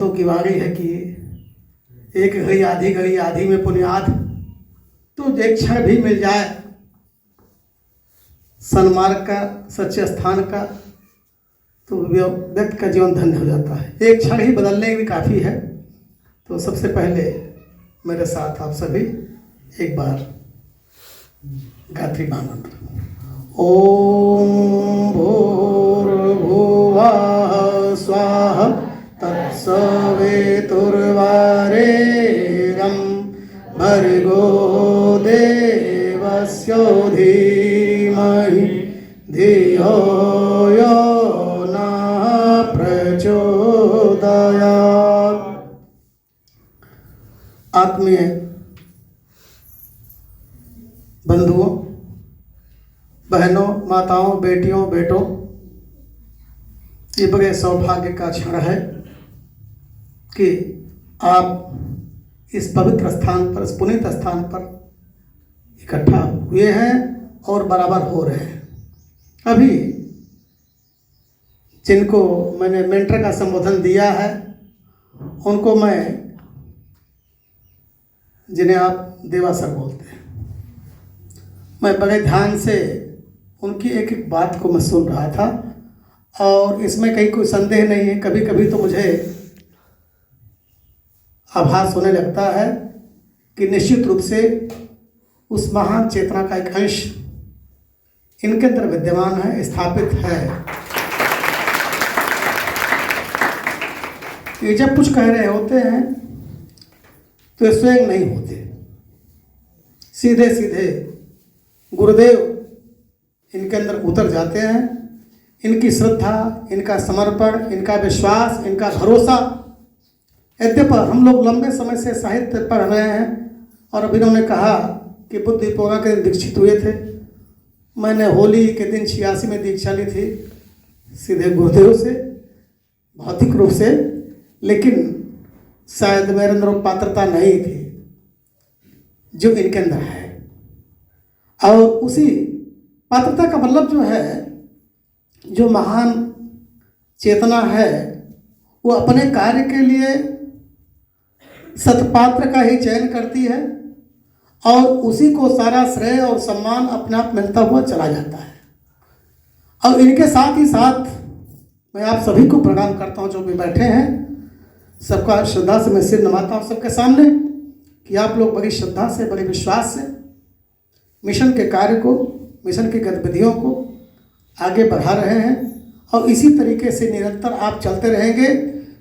तो की वाणी है कि एक घड़ी आधी में पुण्याद, तो एक क्षण भी मिल जाए सन्मार्ग का, सच्चे स्थान का, तो व्यक्ति का जीवन धन्य हो जाता है। एक क्षण ही बदलने भी काफ़ी है। तो सबसे पहले मेरे साथ आप सभी एक बार गायत्री मंत्र। ओम भूर्भुवः स्वाहा तत्सवितुर्वरेण्यं भर्गो देवस्य धीमहि धियो यो नः प्रचोदयात्। आत्मीय बंधुओं, बहनों, माताओं, बेटियों, बेटों, ये बड़े सौभाग्य का क्षण है कि आप इस पवित्र स्थान पर, इस पुनीत स्थान पर इकट्ठा हुए हैं और बराबर हो रहे हैं। अभी जिनको मैंने मेंटर का संबोधन दिया है, उनको जिन्हें आप देवा सर बोलते हैं, मैं बड़े ध्यान से उनकी एक एक बात को मैं सुन रहा था और इसमें कहीं कोई संदेह नहीं है। कभी कभी तो मुझे आभास होने लगता है कि निश्चित रूप से उस महान चेतना का एक अंश इनके अंदर विद्यमान है, स्थापित है। ये जब कुछ कह रहे होते हैं तो ये स्वयं नहीं होते, सीधे सीधे गुरुदेव इनके अंदर उतर जाते हैं। इनकी श्रद्धा, इनका समर्पण, इनका विश्वास, इनका भरोसा। यद्यपि हम लोग लंबे समय से साहित्य पढ़ रहे हैं और अभी इन्होंने कहा कि बुद्ध पूर्णिमा के दिन दीक्षित हुए थे। मैंने होली के दिन 86 में दीक्षा ली थी, सीधे गुरुदेव से, भौतिक रूप से, लेकिन शायद मेरे अंदर वो पात्रता नहीं थी जो इनके अंदर है। और उसी पात्रता का मतलब जो है, जो महान चेतना है, वो अपने कार्य के लिए सत्पात्र का ही चयन करती है और उसी को सारा श्रेय और सम्मान अपने आप मिलता हुआ चला जाता है। और इनके साथ ही साथ मैं आप सभी को प्रणाम करता हूँ जो भी बैठे हैं। सबका श्रद्धा से मैं सिर नवाता हूँ सबके सामने कि आप लोग बड़ी श्रद्धा से, बड़े विश्वास से मिशन के कार्य को, मिशन की गतिविधियों को आगे बढ़ा रहे हैं और इसी तरीके से निरंतर आप चलते रहेंगे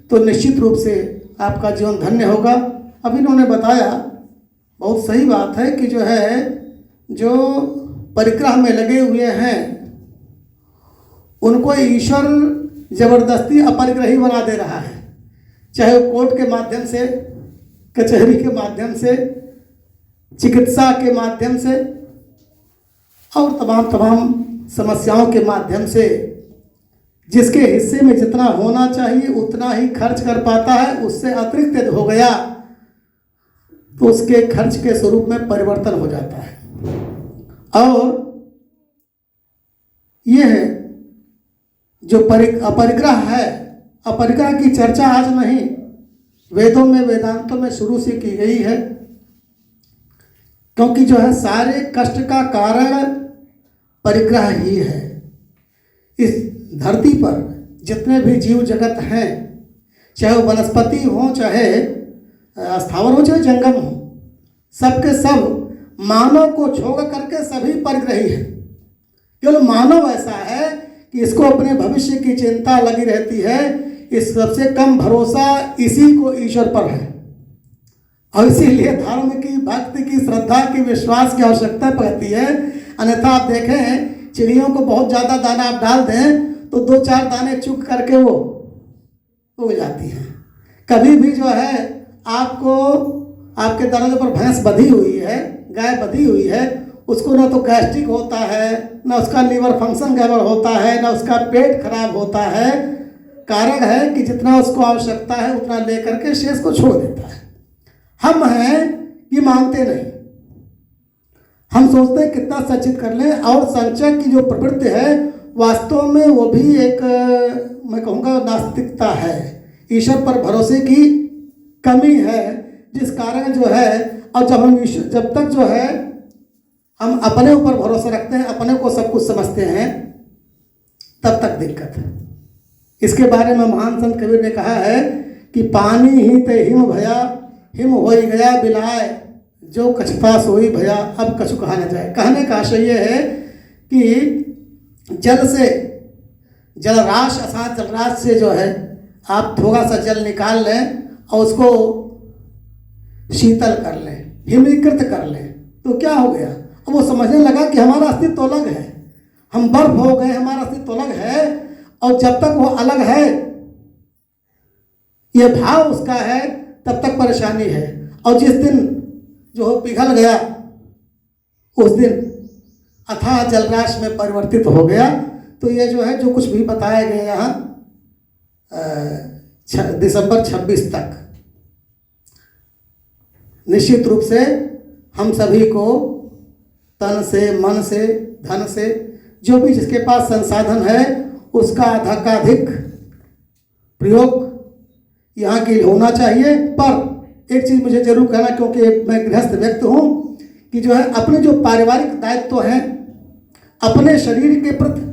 तो निश्चित रूप से आपका जीवन धन्य होगा। अभी इन्होंने बताया, बहुत सही बात है कि जो परिग्रह में लगे हुए हैं उनको ईश्वर जबरदस्ती अपरिग्रही बना दे रहा है, चाहे वो कोर्ट के माध्यम से, कचहरी के माध्यम से, चिकित्सा के माध्यम से और तमाम समस्याओं के माध्यम से। जिसके हिस्से में जितना होना चाहिए उतना ही खर्च कर पाता है, उससे अतिरिक्त यदि हो गया तो उसके खर्च के स्वरूप में परिवर्तन हो जाता है। और यह जो अपरिग्रह है, अपरिग्रह की चर्चा आज नहीं, वेदों में, वेदांतों में शुरू से की गई है, क्योंकि सारे कष्ट का कारण परिग्रह ही है। इस धरती पर जितने भी जीव जगत हैं, चाहे वो वनस्पति हो, चाहे स्थावर हो, चाहे जंगम हो, सबके सब मानव को छोड़ करके सभी परिग्रही हैं। केवल मानव ऐसा है कि इसको अपने भविष्य की चिंता लगी रहती है। इस सबसे कम भरोसा इसी को ईश्वर पर है और इसीलिए धर्म की, भक्ति की, श्रद्धा की, विश्वास की आवश्यकता पड़ती है। अन्यथा आप देखें, चिड़ियों को बहुत ज़्यादा दाना आप डाल दें तो 2-4 दाने चुग करके वो उग जाती हैं। कभी भी आपको, आपके दरवाजे पर भैंस बंधी हुई है, गाय बंधी हुई है, उसको ना तो गैस्ट्रिक होता है, ना उसका लीवर फंक्शन गड़बड़ होता है, ना उसका पेट खराब होता है। कारण है कि जितना उसको आवश्यकता है उतना लेकर के शेष को छोड़ देता है। हम हैं ये मानते नहीं, हम सोचते हैं कितना संचित कर लें। और संचय की जो प्रवृत्ति है वास्तव में वो भी एक, मैं कहूँगा, नास्तिकता है। ईश्वर पर भरोसे की कमी है, जिस कारण जो है, और जब तक जो है हम अपने ऊपर भरोसा रखते हैं, अपने को सब कुछ समझते हैं, तब तक दिक्कत है। इसके बारे में महान संत कबीर ने कहा है कि पानी ही ते हिम भया, हिम होई गया बिलाए, जो कछुता सोई भया, अब कछु कहा न जाए। कहने का आशय ये है कि जल से, जलराश असात जलराश से जो है आप थोड़ा सा जल निकाल लें और उसको शीतल कर लें, हिमीकृत कर लें, तो क्या हो गया? अब वो समझने लगा कि हमारा अस्तित्व अलग है, हम बर्फ हो गए, हमारा अस्तित्व अलग है, और जब तक वो अलग है, ये भाव उसका है, तब तक परेशानी है। और जिस दिन जो हो पिघल गया, उस दिन अथाह जलराश में परिवर्तित हो गया। तो ये जो है, जो कुछ भी बताया गया यहाँ दिसंबर 26 तक, निश्चित रूप से हम सभी को तन से, मन से, धन से, जो भी जिसके पास संसाधन है, उसका अधिकाधिक प्रयोग यहाँ के लिए होना चाहिए। पर एक चीज़ मुझे जरूर कहना, क्योंकि मैं गृहस्थ व्यक्ति हूँ, कि जो है अपने जो पारिवारिक दायित्व हैं, अपने शरीर के प्रति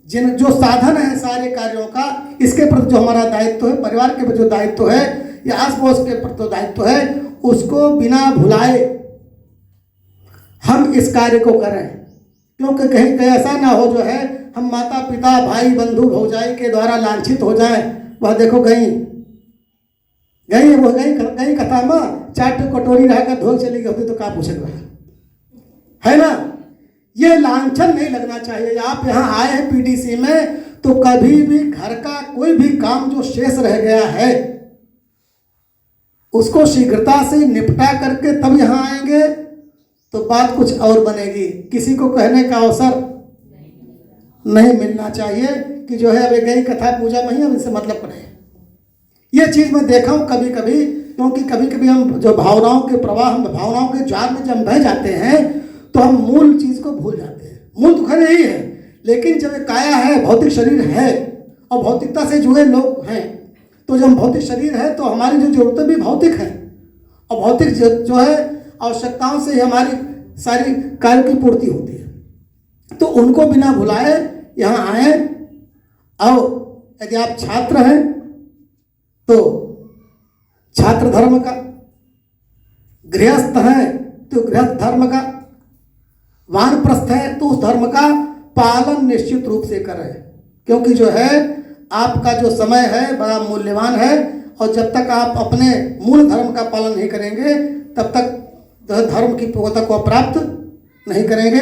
जो साधन है सारे कार्यों का, इसके प्रति जो हमारा दायित्व है, परिवार के प्रति जो दायित्व है, या आस पड़ोस के प्रति जो दायित्व है, उसको बिना भुलाए हम इस कार्य को करें। क्योंकि कहीं ऐसा ना हो जो है हम माता पिता भाई बंधु भौजाई के द्वारा लांछित हो जाए। वह देखो गई कथा में 4 कटोरी रहकर धो चली गई होती तो क्या पूछे है ना। ये लांछन नहीं लगना चाहिए। आप यहाँ आए हैं पीडीसी में, तो कभी भी घर का कोई भी काम जो शेष रह गया है, उसको शीघ्रता से निपटा करके तब यहाँ आएंगे, तो बात कुछ और बनेगी। किसी को कहने का अवसर नहीं मिलना चाहिए कि जो है अब गई कथा पूजा में ही अब इनसे मतलब करें। ये चीज़ मैं देखा हूँ कभी कभी, क्योंकि कभी कभी हम जो भावनाओं के प्रवाह, हम भावनाओं के जाल में जब बह जाते हैं, तो हम मूल चीज़ को भूल जाते हैं। मूल तो खैर यही है, लेकिन जब काया है, भौतिक शरीर है, और भौतिकता से जुड़े लोग हैं, तो जब भौतिक शरीर है तो हमारी जो जरूरतें भी भौतिक हैं, और भौतिक जो है आवश्यकताओं से ही हमारी सारी कार्य की पूर्ति होती है। तो उनको बिना भुलाए यहाँ आए। और यदि आप छात्र हैं तो छात्र धर्म का, गृहस्थ हैं तो गृहस्थ धर्म का, वानप्रस्थ है तो उस धर्म का पालन निश्चित रूप से करें। क्योंकि जो है आपका जो समय है बड़ा मूल्यवान है, और जब तक आप अपने मूल धर्म का पालन नहीं करेंगे, तब तक धर्म की पूर्णता को प्राप्त नहीं करेंगे।